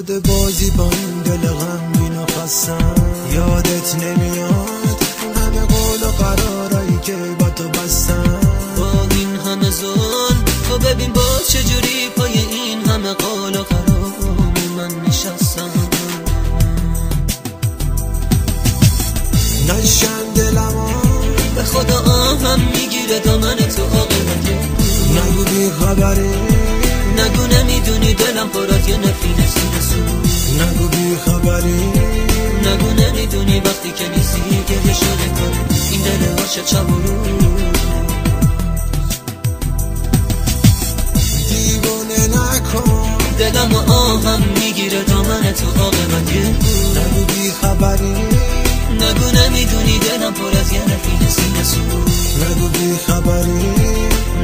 شده بازی با این دل غمگین و خستم. یادت نمیاد اون همه قول و قرارایی که با تو بستم. با این همه ظلم تو ببین باز چجوری پای این همه قول و قرار من نشستم. نشن دلمو به خدا آهم میگیره دامن تو عاقبته. نگو بی خبری، نگو نمیدونی دلم پرات یه نفرین سو. نگو بی خبری، نگو نمیدونی وقتی که نیستی گریه شده کنه این دل عاشق شب و روز. دیوونه نکن دلم و آهم میگیره دامن تو عاقبته. نگو بی خبری، نگو نمیدونی دلم پر از یه نفرین سو. نگو بی خبری،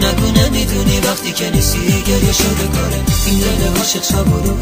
نگو نمیدونی وقتی که نیستی گریه شده کاره این دل عاشق شب و روز.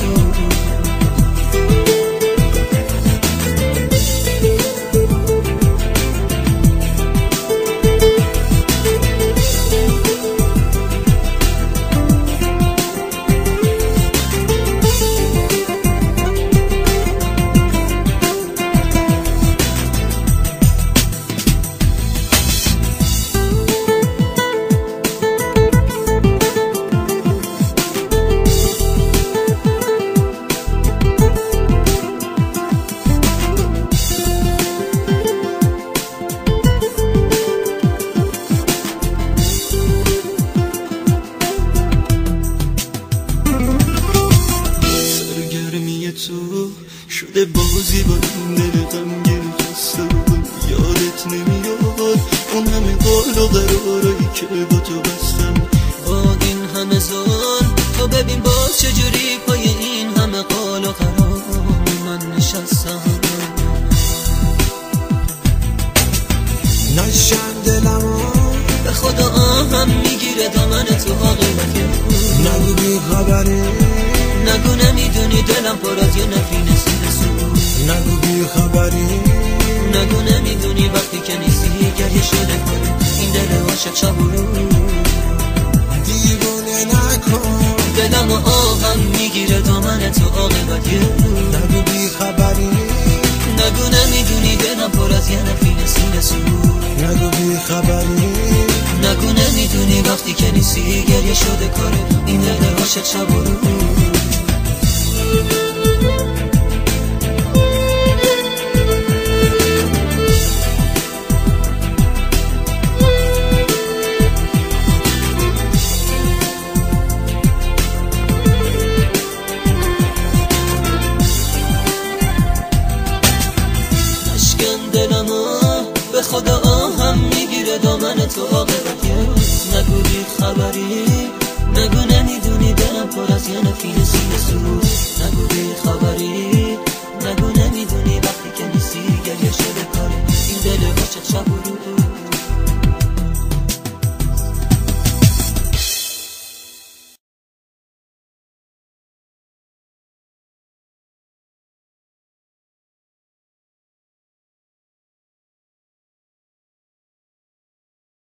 تو شده بازی با این دل غمگین خستم. یادت نمیاد اون همه قول و قرارایی که با تو بستم. با این همه ظلم تو ببین باز چجوری پای این همه قول و قرار من نشستم. نشن دلمو به خدا آهم میگیره دامن تو عاقبته. نگو بی خبری، نگو نمیدونی دلم پر از یه نفرین سو. نگو بی خبری، نگو نمیدونی وقتی که نیستی گریه شده کنه این دل عاشق شب و روز. دیوونه نکن دلم و آهم میگیره دامن تو عاقبته. نگو بی خبری، نگو نمیدونی دلم پر از یه نفرین سو. نگو بی خبری، نگو نمیدونی وقتی که نیستی گریه شده کاره این دل عاشق شب و روز. به خدا آهم میگیره دامن تو عاقبته. نگو بی خبری، نگو نمیدونی دلم پر از یه نفرین سو.